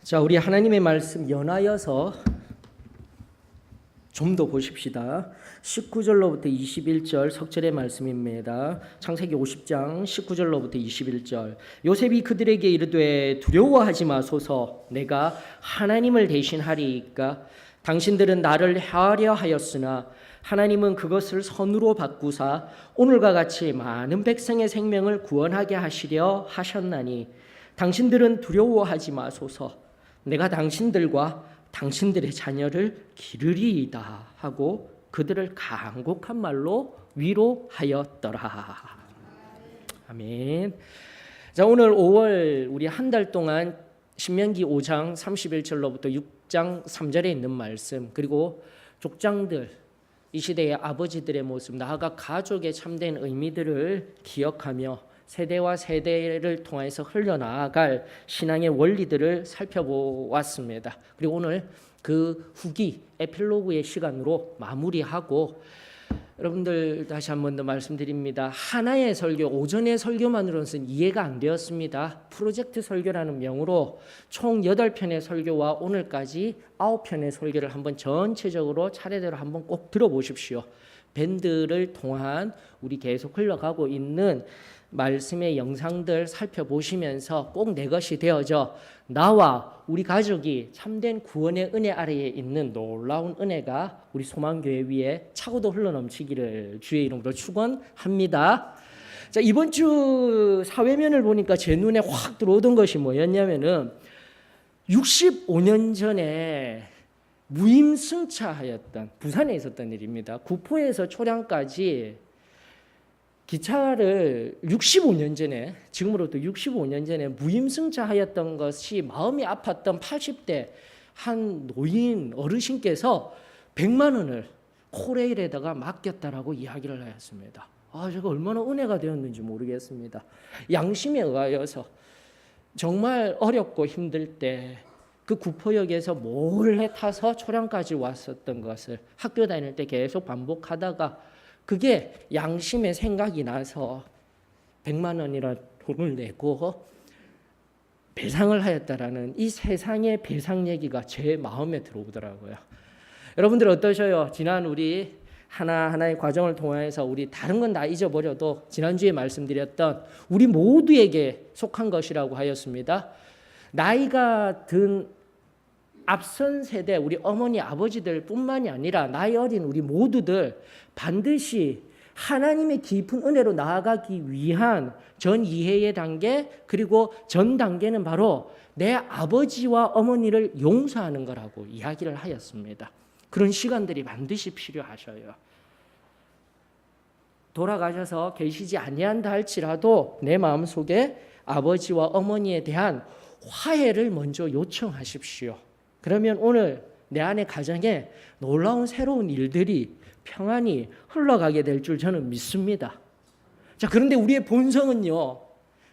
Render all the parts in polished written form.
자, 우리 하나님의 말씀 연하여서 좀 더 보십시다. 19절로부터 21절 석절의 말씀입니다. 창세기 50장 19절로부터 21절. 요셉이 그들에게 이르되 두려워하지 마소서, 내가 하나님을 대신하리이까. 당신들은 나를 해하려 하였으나 하나님은 그것을 선으로 바꾸사 오늘과 같이 많은 백성의 생명을 구원하게 하시려 하셨나니 당신들은 두려워하지 마소서, 내가 당신들과 당신들의 자녀를 기르리이다 하고 그들을 간곡한 말로 위로하였더라. 아멘. 자, 오늘 5월 우리 한 달 동안 신명기 5장 31절로부터 6장 3절에 있는 말씀, 그리고 족장들, 이 시대의 아버지들의 모습, 나아가 가족의 참된 의미들을 기억하며 세대와 세대를 통해서 흘러나아갈 신앙의 원리들을 살펴보았습니다. 그리고 오늘 그 후기 에필로그의 시간으로 마무리하고, 여러분들 다시 한 번 더 말씀드립니다. 하나의 설교, 오전의 설교만으로는 이해가 안 되었습니다. 프로젝트 설교라는 명으로 총 8편의 설교와 오늘까지 9편의 설교를 한번 전체적으로 차례대로 한번 꼭 들어보십시오. 밴드를 통한 우리 계속 흘러가고 있는 말씀의 영상들 살펴보시면서 꼭 내 것이 되어져 나와 우리 가족이 참된 구원의 은혜 아래에 있는 놀라운 은혜가 우리 소망교회 위에 차고도 흘러넘치기를 주의 이름으로 축원합니다. 자, 이번 주 사회면을 보니까 제 눈에 확 들어오던 것이 뭐였냐면은 65년 전에 무임승차하였던, 부산에 있었던 일입니다. 구포에서 초량까지 기차를 65년 전에, 지금으로부터 65년 전에 무임승차하였던 것이 마음이 아팠던 80대 한 노인 어르신께서 100만 원을 코레일에다가 맡겼다라고 이야기를 하였습니다. 제가 얼마나 은혜가 되었는지 모르겠습니다. 양심에 의하여서 정말 어렵고 힘들 때 그 구포역에서 몰래 타서 초량까지 왔었던 것을 학교 다닐 때 계속 반복하다가 그게 양심의 생각이 나서 100만 원이라 돈을 내고 배상을 하였다라는 이 세상의 배상 얘기가 제 마음에 들어오더라고요. 여러분들 어떠셔요? 지난 우리 하나하나의 과정을 통해서 우리 다른 건 다 잊어버려도 지난주에 말씀드렸던 우리 모두에게 속한 것이라고 하였습니다. 나이가 든 앞선 세대, 우리 어머니 아버지들 뿐만이 아니라 나이 어린 우리 모두들 반드시 하나님의 깊은 은혜로 나아가기 위한 전 이해의 단계, 그리고 전 단계는 바로 내 아버지와 어머니를 용서하는 거라고 이야기를 하였습니다. 그런 시간들이 반드시 필요하셔요. 돌아가셔서 계시지 아니한다 할지라도 내 마음속에 아버지와 어머니에 대한 화해를 먼저 요청하십시오. 그러면 오늘 내 안의 가정에 놀라운 새로운 일들이 평안히 흘러가게 될 줄 저는 믿습니다. 자, 그런데 우리의 본성은요,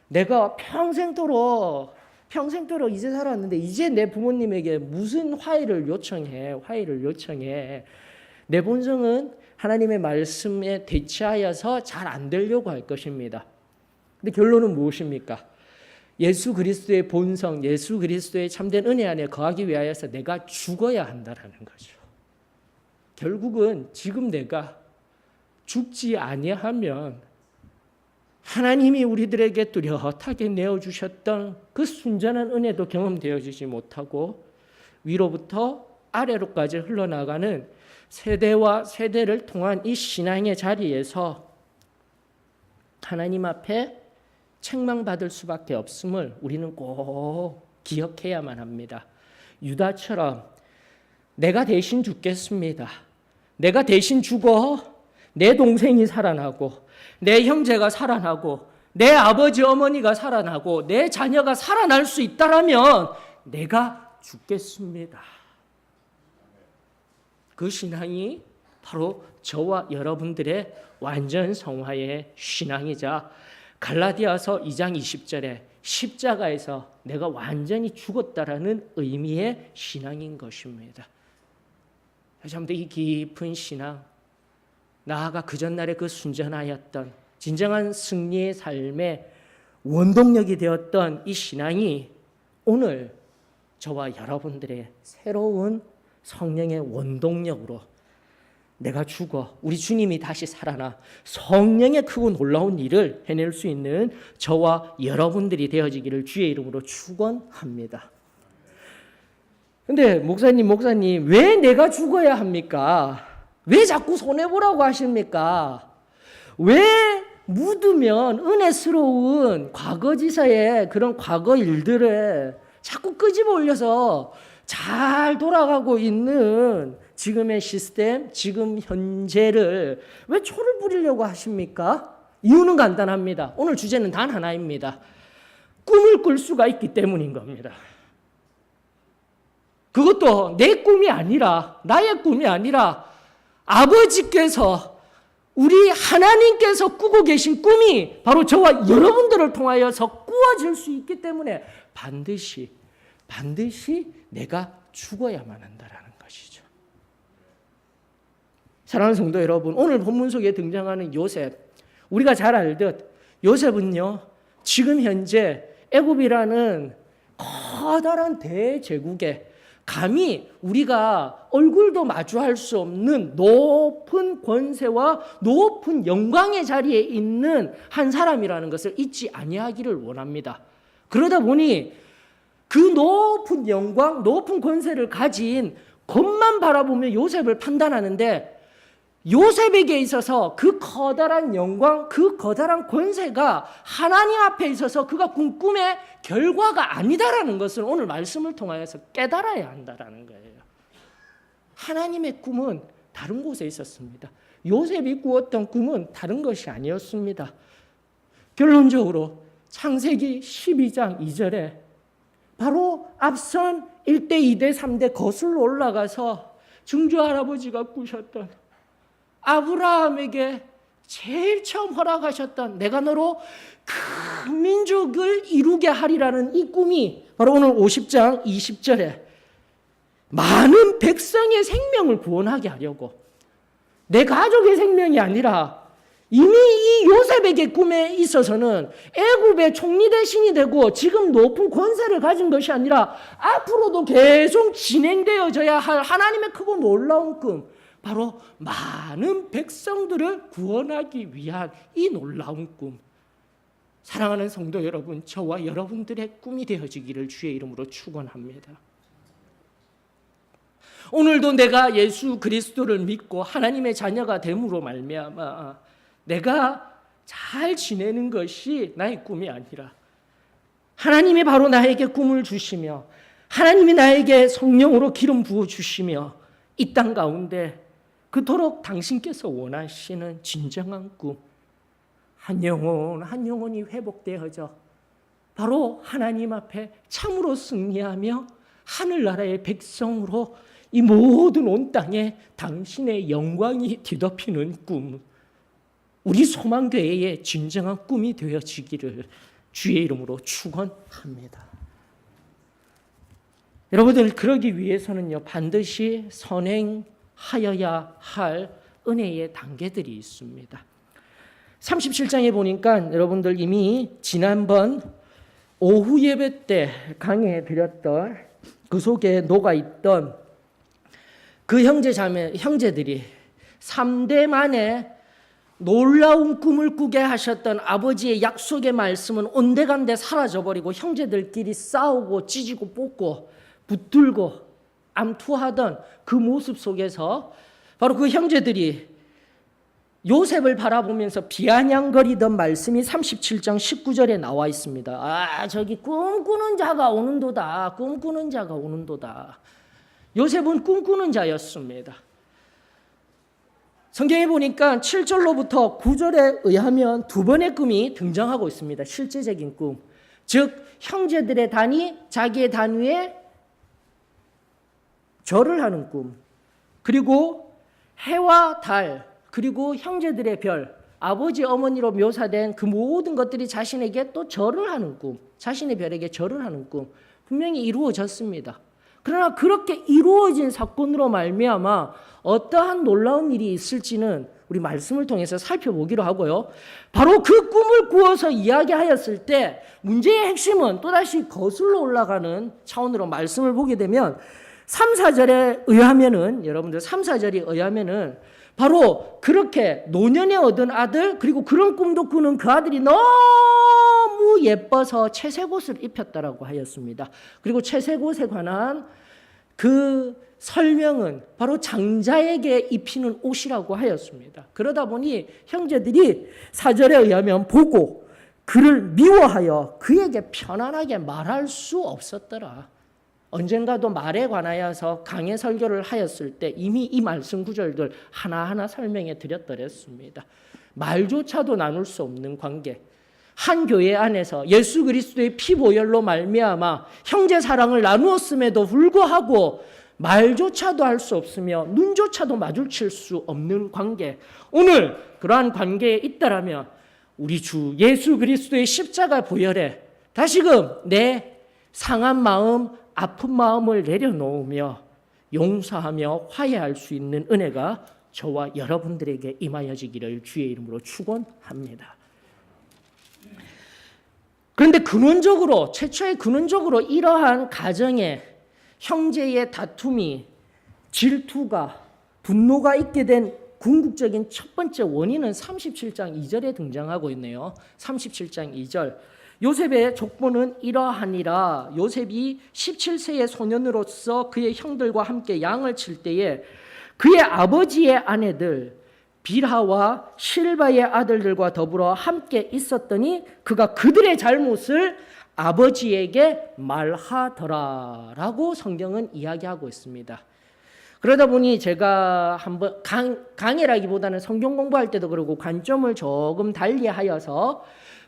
내가 평생도록 이제 살았는데 이제 내 부모님에게 무슨 화해를 요청해. 내 본성은 하나님의 말씀에 대치하여서 잘 안 되려고 할 것입니다. 근데 결론은 무엇입니까? 예수 그리스도의 본성, 예수 그리스도의 참된 은혜 안에 거하기 위하여서 내가 죽어야 한다라는 거죠. 결국은 지금 내가 죽지 아니하면 하나님이 우리들에게 뚜렷하게 내어주셨던 그 순전한 은혜도 경험되어지지 못하고 위로부터 아래로까지 흘러나가는 세대와 세대를 통한 이 신앙의 자리에서 하나님 앞에 책망받을 수밖에 없음을 우리는 꼭 기억해야만 합니다. 유다처럼 내가 대신 죽겠습니다. 내가 대신 죽어 내 동생이 살아나고 내 형제가 살아나고 내 아버지 어머니가 살아나고 내 자녀가 살아날 수 있다라면 내가 죽겠습니다. 그 신앙이 바로 저와 여러분들의 완전 성화의 신앙이자 갈라디아서 2장 20절에 십자가에서 내가 완전히 죽었다라는 의미의 신앙인 것입니다. 다시 한번 이 깊은 신앙, 나아가 그 전날에 그 순전하였던 진정한 승리의 삶의 원동력이 되었던 이 신앙이 오늘 저와 여러분들의 새로운 성령의 원동력으로 내가 죽어 우리 주님이 다시 살아나 성령의 크고 놀라운 일을 해낼 수 있는 저와 여러분들이 되어지기를 주의 이름으로 축원합니다. 근데 목사님 왜 내가 죽어야 합니까? 왜 자꾸 손해보라고 하십니까? 왜 묻으면 은혜스러운 과거지사의 그런 과거 일들을 자꾸 끄집어 올려서 잘 돌아가고 있는 지금의 시스템, 지금 현재를 왜 초를 부리려고 하십니까? 이유는 간단합니다. 오늘 주제는 단 하나입니다. 꿈을 꿀 수가 있기 때문인 겁니다. 그것도 내 꿈이 아니라, 나의 꿈이 아니라 아버지께서, 우리 하나님께서 꾸고 계신 꿈이 바로 저와 여러분들을 통하여서 꾸어질 수 있기 때문에 반드시 내가 죽어야만 한다라는 것이죠. 사랑하는 성도 여러분, 오늘 본문 속에 등장하는 요셉, 우리가 잘 알듯 요셉은요, 지금 현재 애굽이라는 커다란 대제국에 감히 우리가 얼굴도 마주할 수 없는 높은 권세와 높은 영광의 자리에 있는 한 사람이라는 것을 잊지 아니하기를 원합니다. 그러다 보니 그 높은 영광, 높은 권세를 가진 것만 바라보며 요셉을 판단하는데, 요셉에게 있어서 그 커다란 영광, 그 커다란 권세가 하나님 앞에 있어서 그가 꾼 꿈의 결과가 아니다라는 것을 오늘 말씀을 통하여서 깨달아야 한다라는 거예요. 하나님의 꿈은 다른 곳에 있었습니다. 요셉이 꾸었던 꿈은 다른 것이 아니었습니다. 결론적으로 창세기 12장 2절에 바로 앞선 1대, 2대, 3대 거슬러 올라가서 증조 할아버지가 꾸셨던 아브라함에게 제일 처음 허락하셨던 내가 너로 큰 민족을 이루게 하리라는 이 꿈이 바로 오늘 50장 20절에 많은 백성의 생명을 구원하게 하려고, 내 가족의 생명이 아니라 이미 이 요셉에게 꿈에 있어서는 애굽의 총리 대신이 되고 지금 높은 권세를 가진 것이 아니라 앞으로도 계속 진행되어져야 할 하나님의 크고 놀라운 꿈, 바로 많은 백성들을 구원하기 위한 이 놀라운 꿈. 사랑하는 성도 여러분, 저와 여러분들의 꿈이 되어지기를 주의 이름으로 축원합니다. 오늘도 내가 예수 그리스도를 믿고 하나님의 자녀가 됨으로 말미암아 내가 잘 지내는 것이 나의 꿈이 아니라 하나님이 바로 나에게 꿈을 주시며 하나님이 나에게 성령으로 기름 부어 주시며 이 땅 가운데 그토록 당신께서 원하시는 진정한 꿈, 한 영혼이 회복되어져 바로 하나님 앞에 참으로 승리하며 하늘나라의 백성으로 이 모든 온 땅에 당신의 영광이 뒤덮이는 꿈, 우리 소망교회의 진정한 꿈이 되어지기를 주의 이름으로 축원합니다. 여러분들, 그러기 위해서는요, 반드시 선행하여야 할 은혜의 단계들이 있습니다. 37장에 보니까 여러분들 이미 지난번 오후 예배 때 강의해 드렸던 그 속에 녹아있던 그 형제들이 3대 만에 놀라운 꿈을 꾸게 하셨던 아버지의 약속의 말씀은 온데간데 사라져버리고 형제들끼리 싸우고 찢고 뽑고 붙들고 암투하던 그 모습 속에서 바로 그 형제들이 요셉을 바라보면서 비아냥거리던 말씀이 37장 19절에 나와 있습니다. 저기 꿈꾸는 자가 오는도다. 꿈꾸는 자가 오는도다. 요셉은 꿈꾸는 자였습니다. 성경에 보니까 7절로부터 9절에 의하면 두 번의 꿈이 등장하고 있습니다. 실제적인 꿈. 즉 형제들의 단이 자기의 단 위에 절을 하는 꿈, 그리고 해와 달, 그리고 형제들의 별, 아버지 어머니로 묘사된 그 모든 것들이 자신에게 또 절을 하는 꿈, 자신의 별에게 절을 하는 꿈, 분명히 이루어졌습니다. 그러나 그렇게 이루어진 사건으로 말미암아 어떠한 놀라운 일이 있을지는 우리 말씀을 통해서 살펴보기로 하고요. 바로 그 꿈을 꾸어서 이야기하였을 때 문제의 핵심은 또다시 거슬러 올라가는 차원으로 말씀을 보게 되면 3, 4절에 의하면은 여러분들 3, 4절에 의하면은 바로 그렇게 노년에 얻은 아들 그리고 그런 꿈도 꾸는 그 아들이 너무 예뻐서 채색옷을 입혔다라고 하였습니다. 그리고 채색옷에 관한 그 설명은 바로 장자에게 입히는 옷이라고 하였습니다. 그러다 보니 형제들이 4절에 의하면 보고 그를 미워하여 그에게 편안하게 말할 수 없었더라. 언젠가도 말에 관하여서 강해 설교를 하였을 때 이미 이 말씀 구절들 하나하나 설명해 드렸더랬습니다. 말조차도 나눌 수 없는 관계. 한 교회 안에서 예수 그리스도의 피보혈로 말미암아 형제 사랑을 나누었음에도 불구하고 말조차도 할 수 없으며 눈조차도 마주칠 수 없는 관계. 오늘 그러한 관계에 있다라면 우리 주 예수 그리스도의 십자가 보혈에 다시금 내 상한 마음, 아픈 마음을 내려놓으며 용서하며 화해할 수 있는 은혜가 저와 여러분들에게 임하여지기를 주의 이름으로 축원합니다. 그런데 근원적으로 최초의 근원적으로 이러한 가정에 형제의 다툼이 질투가 분노가 있게 된 궁극적인 첫 번째 원인은 37장 2절에 등장하고 있네요. 37장 2절. 요셉의 족보는 이러하니라. 요셉이 17세의 소년으로서 그의 형들과 함께 양을 칠 때에 그의 아버지의 아내들 빌하와 실바의 아들들과 더불어 함께 있었더니 그가 그들의 잘못을 아버지에게 말하더라라고 성경은 이야기하고 있습니다. 그러다 보니 제가 한번 강의라기보다는 성경 공부할 때도 그러고 관점을 조금 달리하여서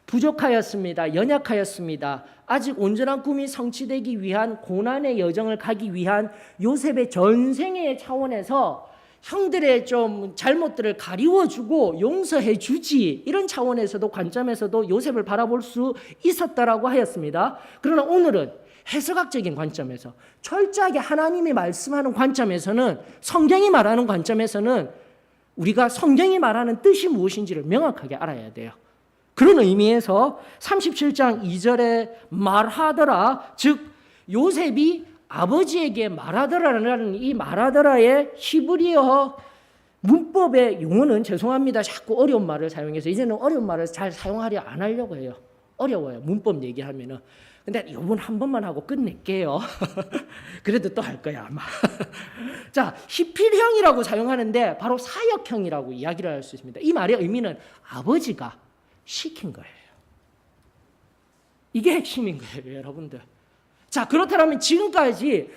부족하였습니다. 연약하였습니다. 아직 온전한 꿈이 성취되기 위한 고난의 여정을 가기 위한 요셉의 전생의 차원에서 형들의 좀 잘못들을 가리워주고 용서해주지 이런 차원에서도 관점에서도 요셉을 바라볼 수 있었다라고 하였습니다. 그러나 오늘은 해석학적인 관점에서 철저하게 하나님이 말씀하는 관점에서는 성경이 말하는 관점에서는 우리가 성경이 말하는 뜻이 무엇인지를 명확하게 알아야 돼요. 그런 의미에서 37장 2절에 말하더라, 즉 요셉이 아버지에게 말하더라라는 이 말하더라의 히브리어 문법의 용어는 죄송합니다. 자꾸 어려운 말을 사용해서 이제는 어려운 말을 잘 사용하려 안 하려고 해요. 어려워요. 문법 얘기하면은. 근데 이번 한 번만 하고 끝낼게요. 그래도 또 할 거야 아마. 자, 히필형이라고 사용하는데 바로 사역형이라고 이야기를 할 수 있습니다. 이 말의 의미는 아버지가 시킨 거예요. 이게 핵심인 거예요, 여러분들. 자, 그렇다면 지금까지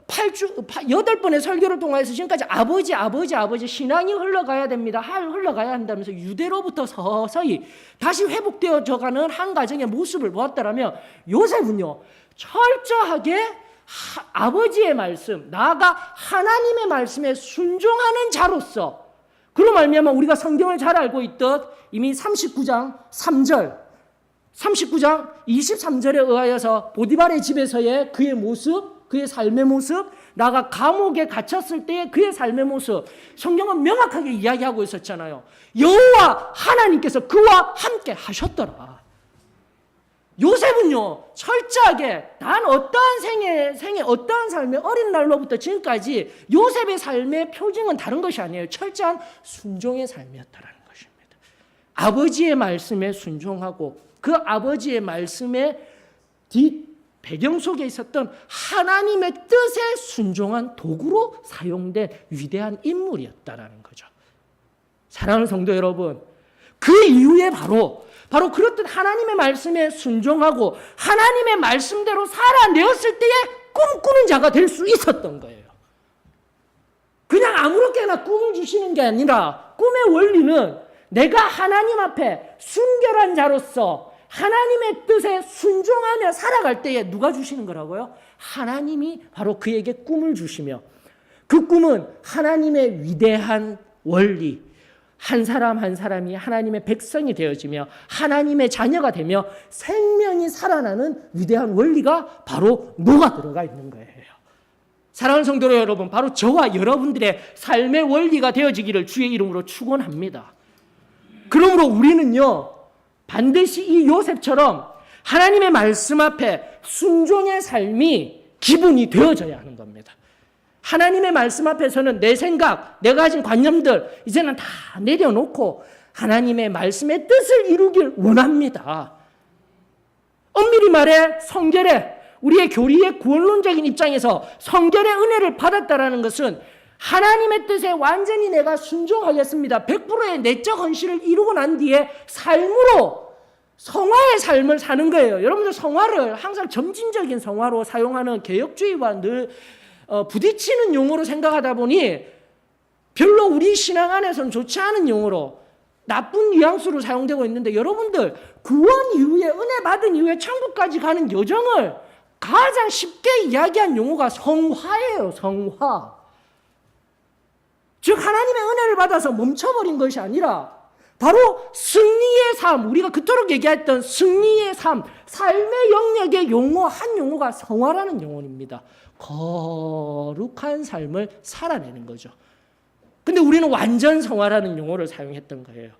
8번의 설교를 통해서 지금까지 아버지 신앙이 흘러가야 됩니다. 흘러가야 한다면서 유대로부터 서서히 다시 회복되어져가는 한 가정의 모습을 보았다면 요셉은요, 철저하게 아버지의 말씀, 나아가 하나님의 말씀에 순종하는 자로서 그로 말미암아 우리가 성경을 잘 알고 있듯 이미 39장 23절에 의하여서 보디발의 집에서의 그의 모습, 그의 삶의 모습, 나가 감옥에 갇혔을 때의 그의 삶의 모습, 성경은 명확하게 이야기하고 있었잖아요. 여호와 하나님께서 그와 함께 하셨더라. 요셉은요, 철저하게 난 어떠한 생애 어떠한 삶의 어린 날로부터 지금까지 요셉의 삶의 표징은 다른 것이 아니에요. 철저한 순종의 삶이었다라는 것입니다. 아버지의 말씀에 순종하고 그 아버지의 말씀의 배경 속에 있었던 하나님의 뜻에 순종한 도구로 사용된 위대한 인물이었다라는 거죠. 사랑하는 성도 여러분, 그 이후에 바로 그렇듯 하나님의 말씀에 순종하고 하나님의 말씀대로 살아내었을 때에 꿈꾸는 자가 될 수 있었던 거예요. 그냥 아무렇게나 꿈을 주시는 게 아니라 꿈의 원리는 내가 하나님 앞에 순결한 자로서 하나님의 뜻에 순종하며 살아갈 때에 누가 주시는 거라고요? 하나님이 바로 그에게 꿈을 주시며 그 꿈은 하나님의 위대한 원리, 한 사람 한 사람이 하나님의 백성이 되어지며 하나님의 자녀가 되며 생명이 살아나는 위대한 원리가 바로 녹아 들어가 있는 거예요. 사랑하는 성도 여러분, 바로 저와 여러분들의 삶의 원리가 되어지기를 주의 이름으로 축원합니다. 그러므로 우리는요, 반드시 이 요셉처럼 하나님의 말씀 앞에 순종의 삶이 기본이 되어져야 하는 겁니다. 하나님의 말씀 앞에서는 내 생각, 내가 가진 관념들 이제는 다 내려놓고 하나님의 말씀의 뜻을 이루길 원합니다. 엄밀히 말해 성결에, 우리의 교리의 구원론적인 입장에서 성결의 은혜를 받았다라는 것은 하나님의 뜻에 완전히 내가 순종하겠습니다. 100%의 내적 헌신을 이루고 난 뒤에 삶으로 성화의 삶을 사는 거예요. 여러분들 성화를 항상 점진적인 성화로 사용하는 개혁주의와 늘 부딪히는 용어로 생각하다 보니 별로 우리 신앙 안에서는 좋지 않은 용어로 나쁜 뉘앙스로 사용되고 있는데, 여러분들 구원 이후에, 은혜 받은 이후에 천국까지 가는 여정을 가장 쉽게 이야기한 용어가 성화예요. 성화. 즉 하나님의 은혜를 받아서 멈춰버린 것이 아니라 바로 승리의 삶, 우리가 그토록 얘기했던 승리의 삶, 삶의 영역의 용어 한 용어가 성화라는 용어입니다. 거룩한 삶을 살아내는 거죠. 근데 우리는 완전 성화라는 용어를 사용했던 거예요.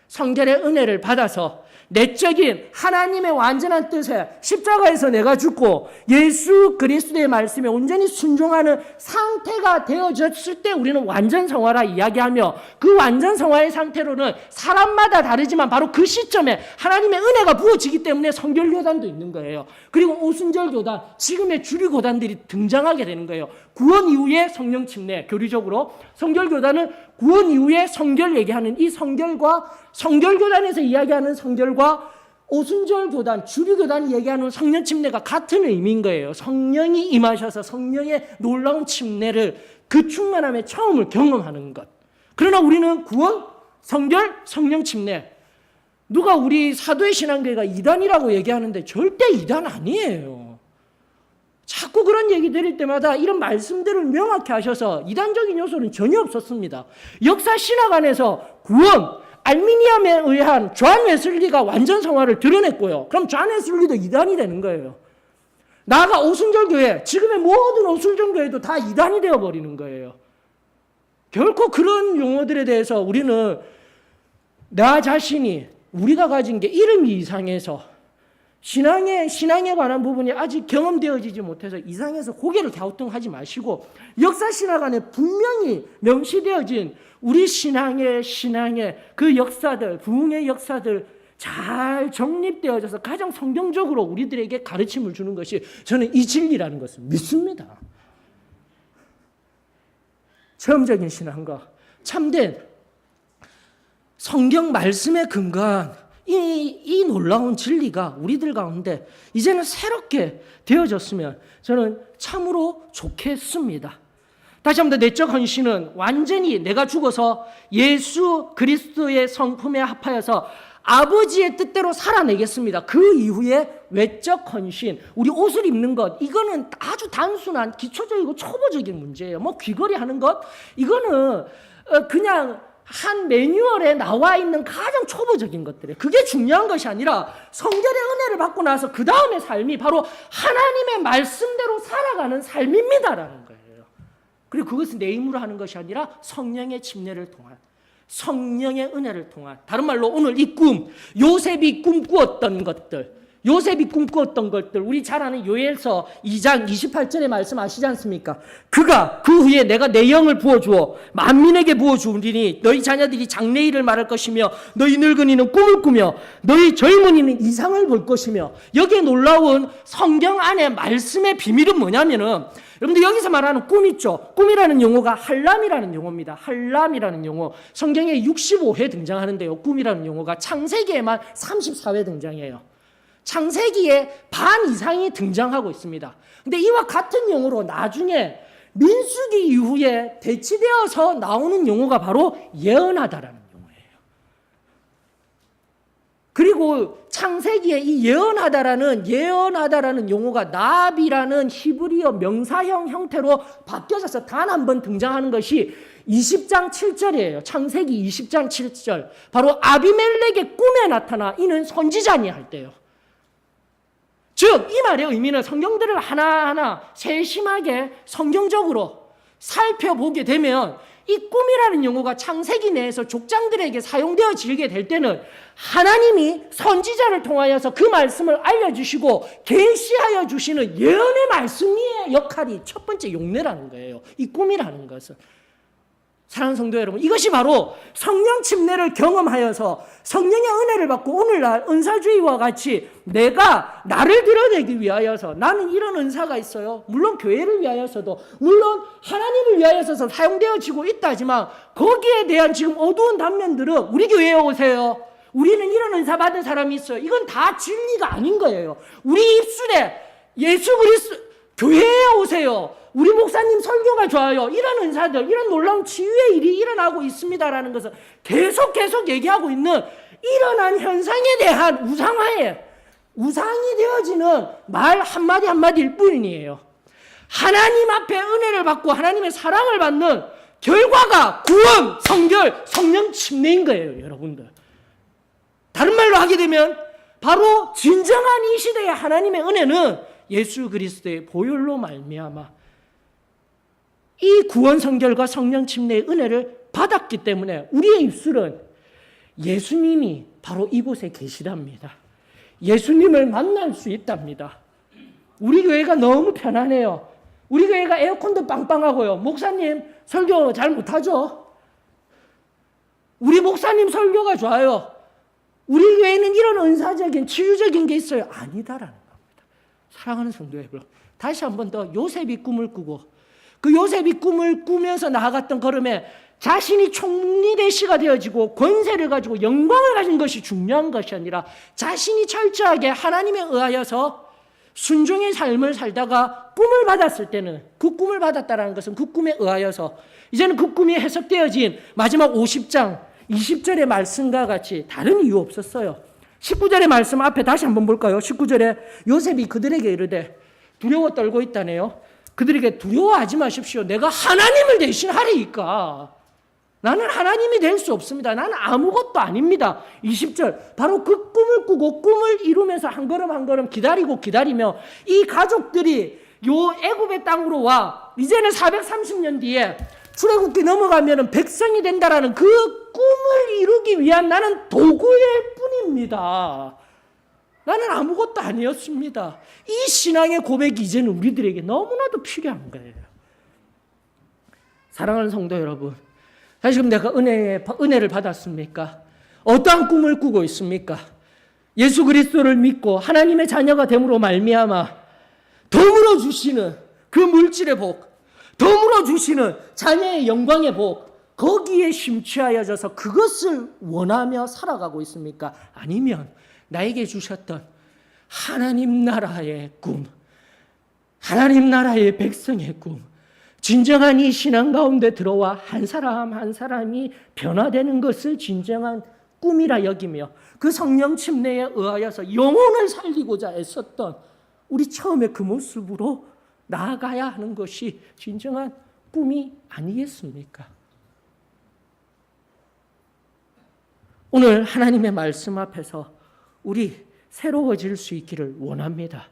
성결의 은혜를 받아서 내적인 하나님의 완전한 뜻에 십자가에서 내가 죽고 예수 그리스도의 말씀에 온전히 순종하는 상태가 되어졌을 때 우리는 완전 성화라 이야기하며, 그 완전 성화의 상태로는 사람마다 다르지만 바로 그 시점에 하나님의 은혜가 부어지기 때문에 성결교단도 있는 거예요. 그리고 오순절교단, 지금의 주류교단들이 등장하게 되는 거예요. 구원 이후에 성령 침례, 교리적으로 성결교단은 구원 이후에 성결 얘기하는 이 성결과 성결교단에서 이야기하는 성결과 오순절교단, 주류교단이 얘기하는 성령 침례가 같은 의미인 거예요. 성령이 임하셔서 성령의 놀라운 침례를, 그 충만함의 처음을 경험하는 것. 그러나 우리는 구원, 성결, 성령 침례, 누가 우리 사도의 신앙교회가 이단이라고 얘기하는데 절대 이단 아니에요. 자꾸 그런 얘기 드릴 때마다 이런 말씀들을 명확히 하셔서 이단적인 요소는 전혀 없었습니다. 역사 신학 안에서 구원, 알미니암에 의한 존 웨슬리가 완전 성화를 드러냈고요. 그럼 존 웨슬리도 이단이 되는 거예요. 나아가 오순절교회, 지금의 모든 오순절교회도 다 이단이 되어버리는 거예요. 결코 그런 용어들에 대해서 우리는 나 자신이, 우리가 가진 게 이름이 이상해서 신앙에 관한 부분이 아직 경험되어지지 못해서 이상해서 고개를 갸우뚱하지 마시고, 역사신학 안에 분명히 명시되어진 우리 신앙의 그 역사들, 부흥의 역사들 잘 정립되어져서 가장 성경적으로 우리들에게 가르침을 주는 것이, 저는 이 진리라는 것을 믿습니다. 체험적인 신앙과 참된 성경 말씀에 근거한 이 놀라운 진리가 우리들 가운데 이제는 새롭게 되어졌으면 저는 참으로 좋겠습니다. 다시 한번 내적 헌신은 완전히 내가 죽어서 예수 그리스도의 성품에 합하여서 아버지의 뜻대로 살아내겠습니다. 그 이후에 외적 헌신, 우리 옷을 입는 것, 이거는 아주 단순한 기초적이고 초보적인 문제예요. 뭐 귀걸이 하는 것, 이거는 그냥 한 매뉴얼에 나와 있는 가장 초보적인 것들이에요. 그게 중요한 것이 아니라 성결의 은혜를 받고 나서 그 다음의 삶이 바로 하나님의 말씀대로 살아가는 삶입니다라는 거예요. 그리고 그것은 내 힘으로 하는 것이 아니라 성령의 침례를 통한, 성령의 은혜를 통한, 다른 말로 오늘 이 꿈, 요셉이 꿈꾸었던 것들, 우리 잘 아는 요엘서 2장 28절의 말씀 아시지 않습니까? 그가 그 후에 내가 내 영을 부어주어 만민에게 부어주리니 너희 자녀들이 장래일을 말할 것이며 너희 늙은이는 꿈을 꾸며 너희 젊은이는 이상을 볼 것이며, 여기에 놀라운 성경 안에 말씀의 비밀은 뭐냐면은, 여러분들 여기서 말하는 꿈 있죠? 꿈이라는 용어가 할람이라는 용어입니다. 할람이라는 용어, 성경에 65회 등장하는데요, 꿈이라는 용어가 창세기에만 34회 등장해요. 창세기에 반 이상이 등장하고 있습니다. 근데 이와 같은 용어로 나중에 민수기 이후에 대치되어서 나오는 용어가 바로 예언하다라는 용어예요. 그리고 창세기에 이 예언하다라는 용어가 나비라는 히브리어 명사형 형태로 바뀌어져서 단 한 번 등장하는 것이 20장 7절이에요. 창세기 20장 7절. 바로 아비멜렉의 꿈에 나타나 이는 선지자니 할 때요. 즉 이 말의 의미는 성경들을 하나하나 세심하게 성경적으로 살펴보게 되면 이 꿈이라는 용어가 창세기 내에서 족장들에게 사용되어지게 될 때는 하나님이 선지자를 통하여서 그 말씀을 알려주시고 계시하여 주시는 예언의 말씀의 역할이 첫 번째 용례라는 거예요. 이 꿈이라는 것은. 사랑하는 성도 여러분, 이것이 바로 성령 침례를 경험하여서 성령의 은혜를 받고 오늘날 은사주의와 같이 내가 나를 드러내기 위하여서 나는 이런 은사가 있어요. 물론 교회를 위하여서도 물론 하나님을 위하여서 사용되어지고 있다 하지만 거기에 대한 지금 어두운 단면들은 우리 교회에 오세요. 우리는 이런 은사 받은 사람이 있어요. 이건 다 진리가 아닌 거예요. 우리 입술에 예수 그리스도 교회에 오세요. 우리 목사님 설교가 좋아요. 이런 은사들, 이런 놀라운 치유의 일이 일어나고 있습니다라는 것을 계속 얘기하고 있는 일어난 현상에 대한 우상이 되어지는 말 한마디 한마디일 뿐이에요. 하나님 앞에 은혜를 받고 하나님의 사랑을 받는 결과가 구원, 성결, 성령 침례인 거예요, 여러분들. 다른 말로 하게 되면 바로 진정한 이 시대의 하나님의 은혜는 예수 그리스도의 보혈로 말미암아 이 구원 성결과 성령 침례의 은혜를 받았기 때문에 우리의 입술은 예수님이 바로 이곳에 계시답니다. 예수님을 만날 수 있답니다. 우리 교회가 너무 편안해요. 우리 교회가 에어컨도 빵빵하고요. 목사님 설교 잘 못하죠? 우리 목사님 설교가 좋아요. 우리 교회는 이런 은사적인 치유적인 게 있어요. 아니다라는 겁니다. 사랑하는 성도 여러분, 다시 한 번 더 요셉이 꿈을 꾸고 그 요셉이 꿈을 꾸면서 나아갔던 걸음에 자신이 총리대시가 되어지고 권세를 가지고 영광을 가진 것이 중요한 것이 아니라 자신이 철저하게 하나님에 의하여서 순종의 삶을 살다가 꿈을 받았을 때는 그 꿈을 받았다는 것은 그 꿈에 의하여서 이제는 그 꿈이 해석되어진 마지막 50장 20절의 말씀과 같이 다른 이유 없었어요. 19절의 말씀 앞에 다시 한번 볼까요? 19절에 요셉이 그들에게 이르되 두려워 떨고 있다네요. 그들에게 두려워하지 마십시오. 내가 하나님을 대신하리이까. 나는 하나님이 될 수 없습니다. 나는 아무것도 아닙니다. 20절 바로 그 꿈을 꾸고 꿈을 이루면서 한 걸음 한 걸음 기다리며 이 가족들이 요 애굽의 땅으로 와 이제는 430년 뒤에 출애굽기 넘어가면 백성이 된다라는 그 꿈을 이루기 위한 나는 도구일 뿐입니다. 나는 아무것도 아니었습니다. 이 신앙의 고백이 이제는 우리들에게 너무나도 필요한 거예요. 사랑하는 성도 여러분, 지금 내가 은혜를 받았습니까? 어떠한 꿈을 꾸고 있습니까? 예수 그리스도를 믿고 하나님의 자녀가 됨으로 말미암아 덤으로 주시는 그 물질의 복, 덤으로 주시는 자녀의 영광의 복, 거기에 심취하여져서 그것을 원하며 살아가고 있습니까? 아니면 나에게 주셨던 하나님 나라의 꿈, 하나님 나라의 백성의 꿈, 진정한 이 신앙 가운데 들어와 한 사람 한 사람이 변화되는 것을 진정한 꿈이라 여기며 그 성령 침례에 의하여서 영혼을 살리고자 애썼던 우리 처음에 그 모습으로 나아가야 하는 것이 진정한 꿈이 아니겠습니까? 오늘 하나님의 말씀 앞에서 우리 새로워질 수 있기를 원합니다.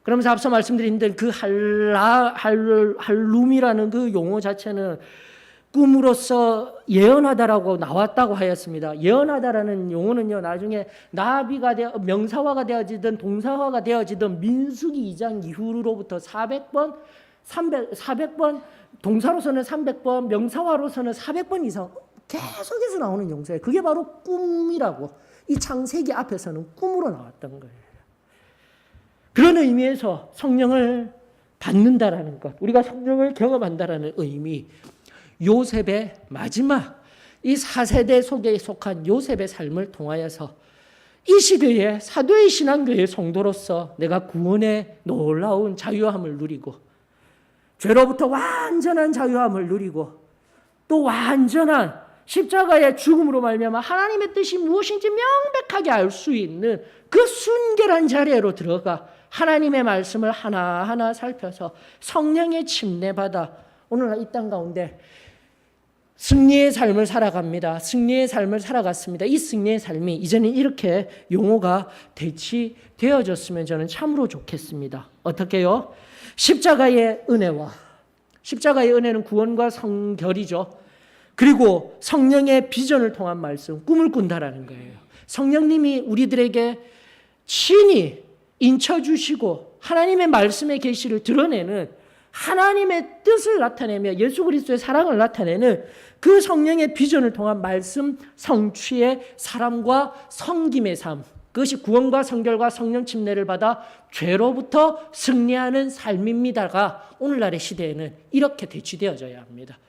그러면서 앞서 말씀드린 그 할룸이라는 그 용어 자체는 꿈으로서 예언하다라고 나왔다고 하였습니다. 예언하다라는 용어는요, 나중에 나비가 명사화가 되어지든 동사화가 되어지든 민수기 2장 이후로부터 400번, 동사로서는 300번, 명사화로서는 400번 이상 계속해서 나오는 용서예요. 그게 바로 꿈이라고 이 창세기 앞에서는 꿈으로 나왔던 거예요. 그런 의미에서 성령을 받는다라는 것, 우리가 성령을 경험한다라는 의미, 요셉의 마지막 이 4세대 속에 속한 요셉의 삶을 통하여서 이 시대의 사도의 신앙교회 성도로서 내가 구원의 놀라운 자유함을 누리고 죄로부터 완전한 자유함을 누리고 또 완전한 십자가의 죽음으로 말미암아 하나님의 뜻이 무엇인지 명백하게 알 수 있는 그 순결한 자리로 들어가 하나님의 말씀을 하나하나 살펴서 성령의 침례받아 오늘날 이 땅 가운데 승리의 삶을 살아갑니다. 승리의 삶을 살아갔습니다. 이 승리의 삶이 이제는 이렇게 용어가 대치되어졌으면 저는 참으로 좋겠습니다. 어떻게요? 십자가의 은혜는 구원과 성결이죠. 그리고 성령의 비전을 통한 말씀, 꿈을 꾼다라는 거예요. 성령님이 우리들에게 친히 인쳐주시고 하나님의 말씀의 계시를 드러내는, 하나님의 뜻을 나타내며 예수 그리스도의 사랑을 나타내는 그 성령의 비전을 통한 말씀 성취의 사람과 섬김의 삶, 그것이 구원과 성결과 성령 침례를 받아 죄로부터 승리하는 삶입니다가 오늘날의 시대에는 이렇게 대치되어져야 합니다.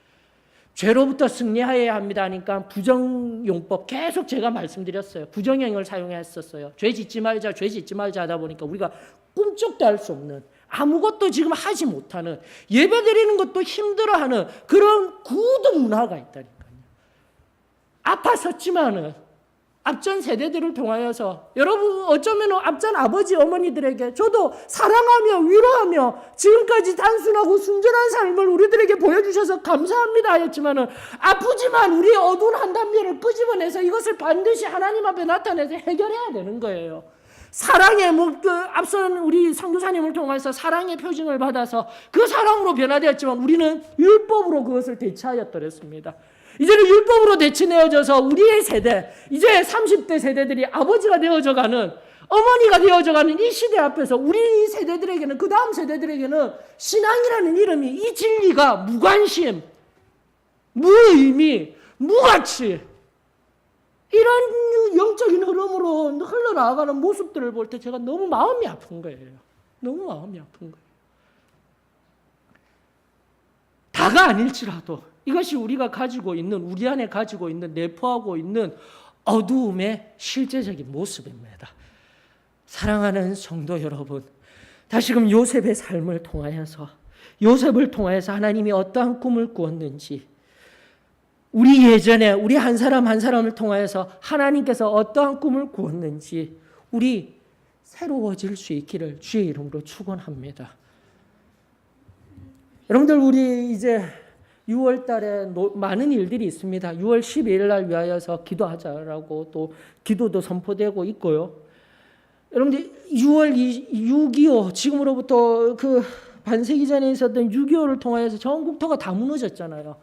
죄로부터 승리하여야 합니다 하니까 부정용법 계속 제가 말씀드렸어요. 부정형을 사용했었어요. 죄 짓지 말자 하다 보니까 우리가 꿈쩍도 할 수 없는, 아무것도 지금 하지 못하는, 예배 드리는 것도 힘들어하는 그런 구두 문화가 있다니까요. 아팠었지만은 앞전 세대들을 통하여서 여러분 어쩌면 앞전 아버지 어머니들에게 저도 사랑하며 위로하며 지금까지 단순하고 순전한 삶을 우리들에게 보여주셔서 감사합니다 하였지만은 아프지만 우리의 어두운 한 단면을 끄집어내서 이것을 반드시 하나님 앞에 나타내서 해결해야 되는 거예요. 사랑의 앞선 우리 선교사님을 통해서 사랑의 표징을 받아서 그 사랑으로 변화되었지만 우리는 율법으로 그것을 대체하였더랬습니다. 이제는 율법으로 대치되어져서 우리의 세대, 이제 30대 세대들이 아버지가 되어져가는, 어머니가 되어져가는 이 시대 앞에서 우리 세대들에게는, 그 다음 세대들에게는 신앙이라는 이름이, 이 진리가 무관심, 무의미, 무가치, 이런 영적인 흐름으로 흘러나가는 모습들을 볼 때 제가 너무 마음이 아픈 거예요. 너무 마음이 아픈 거예요. 다가 아닐지라도 이것이 우리가 가지고 있는, 우리 안에 가지고 있는, 내포하고 있는 어두움의 실제적인 모습입니다. 사랑하는 성도 여러분, 다시금 요셉의 삶을 통하여서, 요셉을 통하여서 하나님이 어떠한 꿈을 꾸었는지, 우리 예전에 우리 한 사람 한 사람을 통하여서 하나님께서 어떠한 꿈을 꾸었는지 우리 새로워질 수 있기를 주의 이름으로 축원합니다. 여러분들, 우리 이제 6월 달에 많은 일들이 있습니다. 6월 12일 날 위하여서 기도하자라고 또 기도도 선포되고 있고요. 여러분들 6월 6.25 지금으로부터 그 반세기 전에 있었던 6.25를 통하여서 전국토가 다 무너졌잖아요.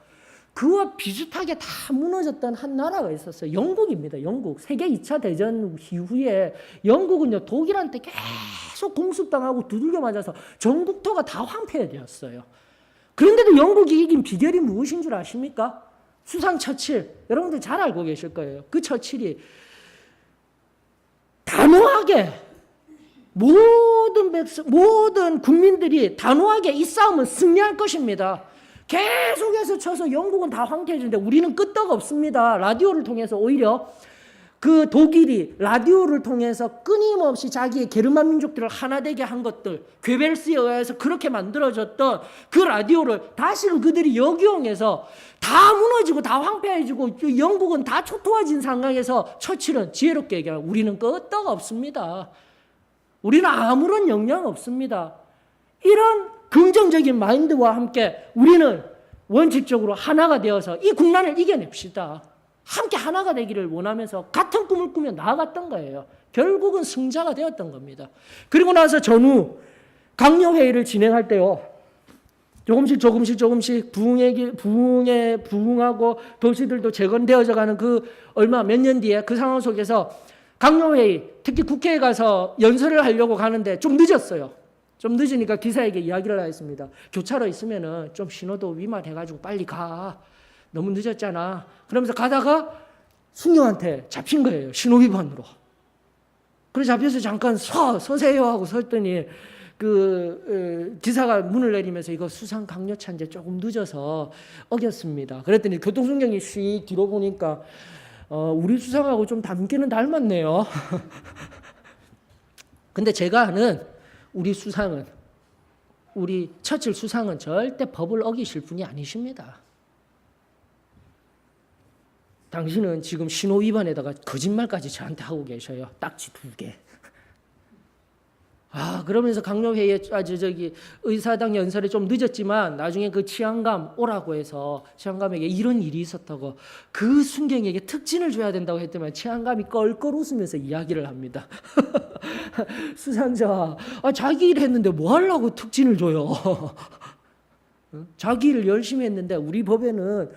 그와 비슷하게 다 무너졌던 한 나라가 있었어요. 영국입니다. 영국. 세계 2차 대전 이후에 영국은요, 독일한테 계속 공습당하고 두들겨 맞아서 전국토가 다 황폐되었어요. 그런데도 영국이 이긴 비결이 무엇인 줄 아십니까? 수상 처칠. 여러분들 잘 알고 계실 거예요. 그 처칠이 단호하게 모든 국민들이 단호하게 이 싸움은 승리할 것입니다. 계속해서 쳐서 영국은 다 황폐해지는데 우리는 끄떡 없습니다. 라디오를 통해서 오히려 그 독일이 라디오를 통해서 끊임없이 자기의 게르만 민족들을 하나 되게 한 것들, 괴벨스에 의해서 그렇게 만들어졌던 그 라디오를 다시금 그들이 역이용해서 다 무너지고 다 황폐해지고 영국은 다 초토화진 상황에서 처칠은 지혜롭게 얘기하고 우리는 끄떡 없습니다. 우리는 아무런 영향 없습니다. 이런 긍정적인 마인드와 함께 우리는 원칙적으로 하나가 되어서 이 국난을 이겨냅시다. 함께 하나가 되기를 원하면서 같은 꿈을 꾸며 나아갔던 거예요. 결국은 승자가 되었던 겁니다. 그리고 나서 전후 강요회의를 진행할 때요, 조금씩 부흥하고 도시들도 재건되어져 가는 그 얼마 몇 년 뒤에 그 상황 속에서 강요회의, 특히 국회에 가서 연설을 하려고 가는데 좀 늦었어요. 좀 늦으니까 기사에게 이야기를 하였습니다. 교차로 있으면은 좀 신호도 위반해가지고 빨리 가. 너무 늦었잖아. 그러면서 가다가 순경한테 잡힌 거예요. 신호 위반으로. 그래서 잡혀서 잠깐 서세요 하고 섰더니 기사가 문을 내리면서 이거 수상 강요차인데 조금 늦어서 어겼습니다. 그랬더니 교통순경이 씩 뒤로 보니까 우리 수상하고 좀 닮기는 닮았네요. 근데 제가 아는 우리 처칠 수상은 절대 법을 어기실 분이 아니십니다. 당신은 지금 신호 위반에다가 거짓말까지 저한테 하고 계셔요. 딱지 2개. 그러면서 강요회의에 의사당 연설에 좀 늦었지만 나중에 그 치안감 오라고 해서 치안감에게 이런 일이 있었다고 그 순경에게 특진을 줘야 된다고 했더니 치안감이 껄껄 웃으면서 이야기를 합니다. 수상자, 자기 일 했는데 뭐 하려고 특진을 줘요? 자기 일 열심히 했는데 우리 법에는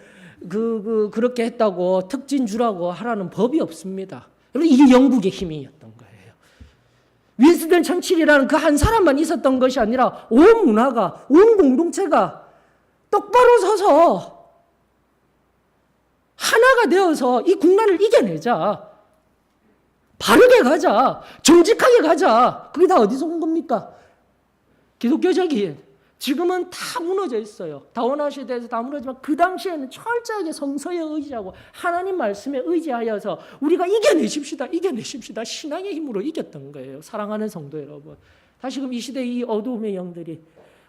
그렇게 했다고 특진 주라고 하라는 법이 없습니다. 여러분, 이게 영국의 힘이었던 거예요. 윈스턴 처칠이라는 그 한 사람만 있었던 것이 아니라 온 문화가, 온 공동체가 똑바로 서서 하나가 되어서 이 국난을 이겨내자. 바르게 가자. 정직하게 가자. 그게 다 어디서 온 겁니까? 기독교적인. 지금은 다 무너져 있어요. 다원화 시대에서 다 무너지만 그 당시에는 철저하게 성서에 의지하고 하나님 말씀에 의지하여서 우리가 이겨내십시다. 신앙의 힘으로 이겼던 거예요. 사랑하는 성도 여러분. 다시금 이 시대의 이 어두움의 영들이,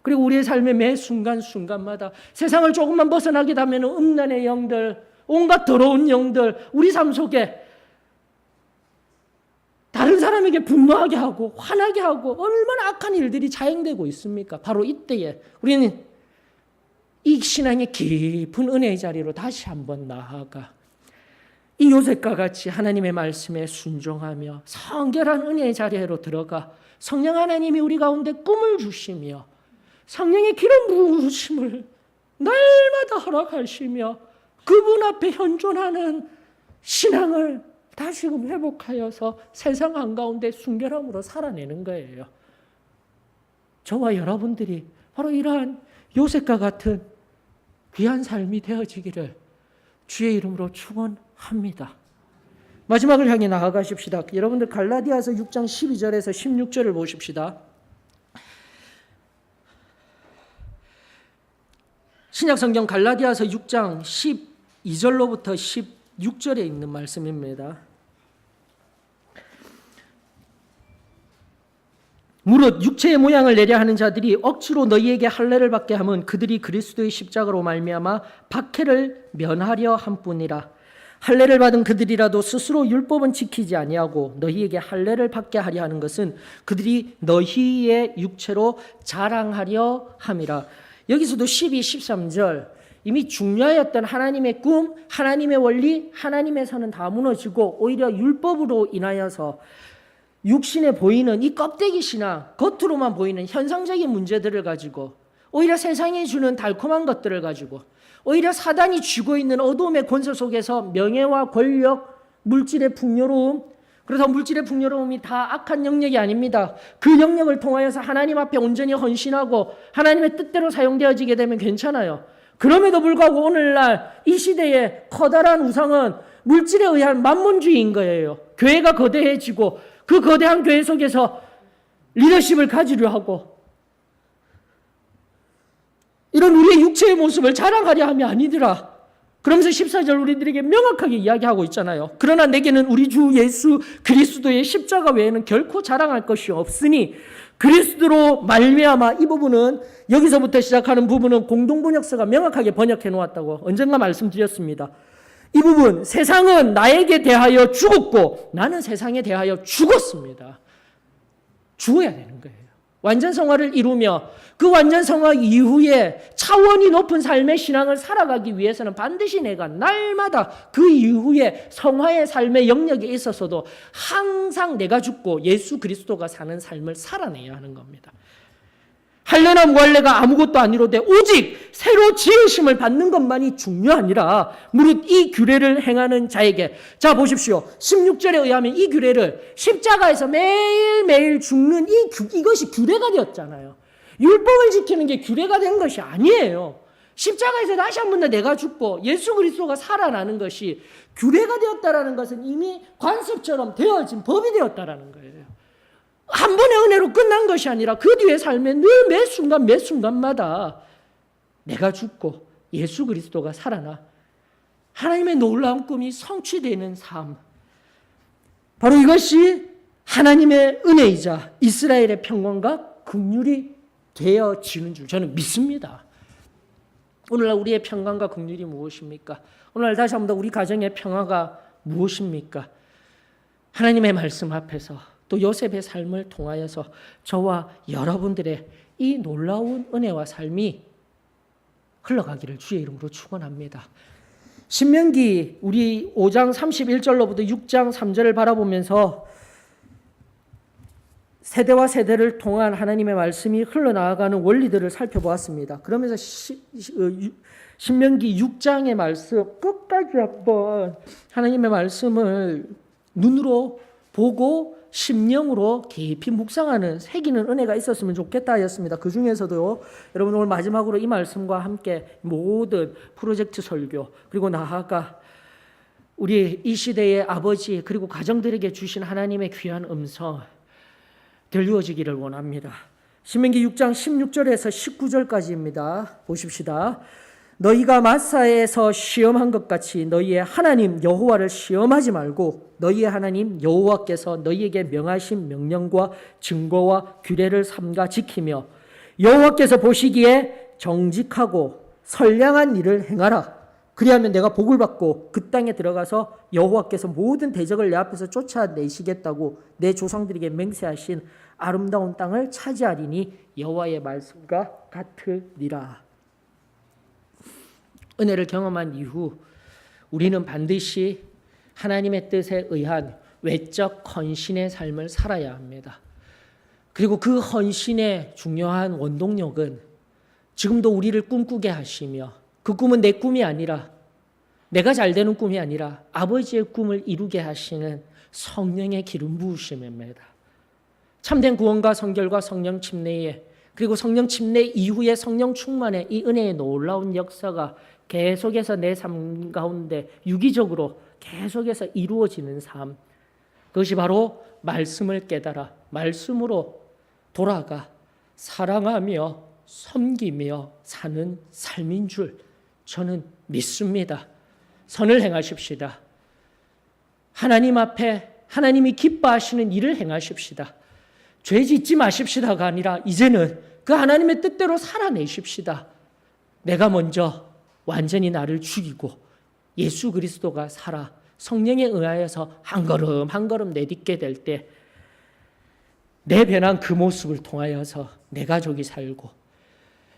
그리고 우리의 삶의 매 순간순간마다 세상을 조금만 벗어나게 되면 음란의 영들, 온갖 더러운 영들 우리 삶 속에 다른 사람에게 분노하게 하고 화나게 하고 얼마나 악한 일들이 자행되고 있습니까? 바로 이때에 우리는 이 신앙의 깊은 은혜의 자리로 다시 한번 나아가 이 요셉과 같이 하나님의 말씀에 순종하며 성결한 은혜의 자리로 들어가 성령 하나님이 우리 가운데 꿈을 주시며 성령의 기름 부으심을 날마다 허락하시며 그분 앞에 현존하는 신앙을 다시금 회복하여서 세상 한가운데 순결함으로 살아내는 거예요. 저와 여러분들이 바로 이러한 요셉과 같은 귀한 삶이 되어지기를 주의 이름으로 축원합니다. 마지막을 향해 나아가십시다. 여러분들 갈라디아서 6장 12절에서 16절을 보십시다. 신약성경 갈라디아서 6장 12절로부터 16절에 있는 말씀입니다. 무릇 육체의 모양을 내려 하는 자들이 억지로 너희에게 할례를 받게 하면 그들이 그리스도의 십자가로 말미암아 박해를 면하려 함뿐이라. 할례를 받은 그들이라도 스스로 율법은 지키지 아니하고 너희에게 할례를 받게 하려 하는 것은 그들이 너희의 육체로 자랑하려 함이라. 여기서도 12, 13절 이미 중요하였던 하나님의 꿈, 하나님의 원리, 하나님의 선은 다 무너지고 오히려 율법으로 인하여서 육신에 보이는 이 껍데기 신앙, 겉으로만 보이는 현상적인 문제들을 가지고 오히려 세상이 주는 달콤한 것들을 가지고 오히려 사단이 쥐고 있는 어두움의 권세 속에서 명예와 권력, 물질의 풍요로움, 그래서 물질의 풍요로움이 다 악한 영역이 아닙니다. 그 영역을 통하여서 하나님 앞에 온전히 헌신하고 하나님의 뜻대로 사용되어지게 되면 괜찮아요. 그럼에도 불구하고 오늘날 이 시대의 커다란 우상은 물질에 의한 만몬주의인 거예요. 교회가 거대해지고 그 거대한 교회 속에서 리더십을 가지려 하고 이런 우리의 육체의 모습을 자랑하려 함이 아니더라. 그러면서 14절 우리들에게 명확하게 이야기하고 있잖아요. 그러나 내게는 우리 주 예수 그리스도의 십자가 외에는 결코 자랑할 것이 없으니 그리스도로 말미암아. 이 부분은 여기서부터 시작하는 부분은 공동번역서가 명확하게 번역해 놓았다고 언젠가 말씀드렸습니다. 이 부분, 세상은 나에게 대하여 죽었고 나는 세상에 대하여 죽었습니다. 죽어야 되는 거예요. 완전 성화를 이루며 그 완전 성화 이후에 차원이 높은 삶의 신앙을 살아가기 위해서는 반드시 내가 날마다 그 이후에 성화의 삶의 영역에 있어서도 항상 내가 죽고 예수 그리스도가 사는 삶을 살아내야 하는 겁니다. 할례나 무할례가 아무것도 아니로되 오직 새로 지으심을 받는 것만이 중요하니라. 무릇 이 규례를 행하는 자에게, 자 보십시오. 16절에 의하면 이 규례를 십자가에서 매일매일 죽는 이것이 규례가 되었잖아요. 율법을 지키는 게 규례가 된 것이 아니에요. 십자가에서 다시 한 번 더 내가 죽고 예수 그리스도가 살아나는 것이 규례가 되었다라는 것은 이미 관습처럼 되어진 법이 되었다라는 거예요. 한 번의 은혜로 끝난 것이 아니라 그 뒤의 삶에 늘 매 순간마다 내가 죽고 예수 그리스도가 살아나 하나님의 놀라운 꿈이 성취되는 삶, 바로 이것이 하나님의 은혜이자 이스라엘의 평강과 긍휼이 되어지는 줄 저는 믿습니다. 오늘날 우리의 평강과 긍휼이 무엇입니까? 오늘날 다시 한번 더 우리 가정의 평화가 무엇입니까? 하나님의 말씀 앞에서 또 요셉의 삶을 통하여서 저와 여러분들의 이 놀라운 은혜와 삶이 흘러가기를 주의 이름으로 축원합니다. 신명기 우리 5장 31절로부터 6장 3절을 바라보면서 세대와 세대를 통한 하나님의 말씀이 흘러나가는 원리들을 살펴보았습니다. 그러면서 신명기 6장의 말씀 끝까지 한번 하나님의 말씀을 눈으로 보고 심령으로 깊이 묵상하는 새기는 은혜가 있었으면 좋겠다 하였습니다. 그 중에서도 여러분 오늘 마지막으로 이 말씀과 함께 모든 프로젝트 설교 그리고 나아가 우리 이 시대의 아버지 그리고 가정들에게 주신 하나님의 귀한 음성 들려지기를 원합니다. 신명기 6장 16절에서 19절까지입니다. 보십시다. 너희가 마사에서 시험한 것 같이 너희의 하나님 여호와를 시험하지 말고 너희의 하나님 여호와께서 너희에게 명하신 명령과 증거와 규례를 삼가 지키며 여호와께서 보시기에 정직하고 선량한 일을 행하라. 그리하면 내가 복을 받고 그 땅에 들어가서 여호와께서 모든 대적을 내 앞에서 쫓아내시겠다고 내 조상들에게 맹세하신 아름다운 땅을 차지하리니 여호와의 말씀과 같으리라. 은혜를 경험한 이후 우리는 반드시 하나님의 뜻에 의한 외적 헌신의 삶을 살아야 합니다. 그리고 그 헌신의 중요한 원동력은 지금도 우리를 꿈꾸게 하시며 그 꿈은 내 꿈이 아니라 내가 잘 되는 꿈이 아니라 아버지의 꿈을 이루게 하시는 성령의 기름 부으심입니다. 참된 구원과 성결과 성령 침례에 그리고 성령 침례 이후에 성령 충만의 이 은혜의 놀라운 역사가 계속해서 내 삶 가운데 유기적으로 계속해서 이루어지는 삶, 그것이 바로 말씀을 깨달아 말씀으로 돌아가 사랑하며 섬기며 사는 삶인 줄 저는 믿습니다. 선을 행하십시다. 하나님 앞에 하나님이 기뻐하시는 일을 행하십시다. 죄 짓지 마십시다가 아니라 이제는 그 하나님의 뜻대로 살아내십시다. 내가 먼저 완전히 나를 죽이고 예수 그리스도가 살아 성령에 의하여서 한 걸음 한 걸음 내딛게 될 때 내 변한 그 모습을 통하여서 내 가족이 살고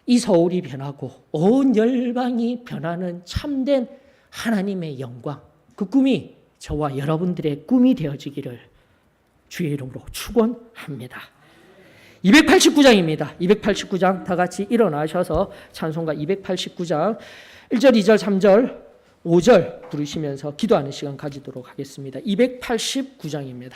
이 서울이 변하고 온 열방이 변하는 참된 하나님의 영광, 그 꿈이 저와 여러분들의 꿈이 되어지기를 주의 이름으로 축원합니다. 289장입니다. 289장 다 같이 일어나셔서 찬송가 289장 1절, 2절, 3절, 5절 부르시면서 기도하는 시간 가지도록 하겠습니다. 289장입니다.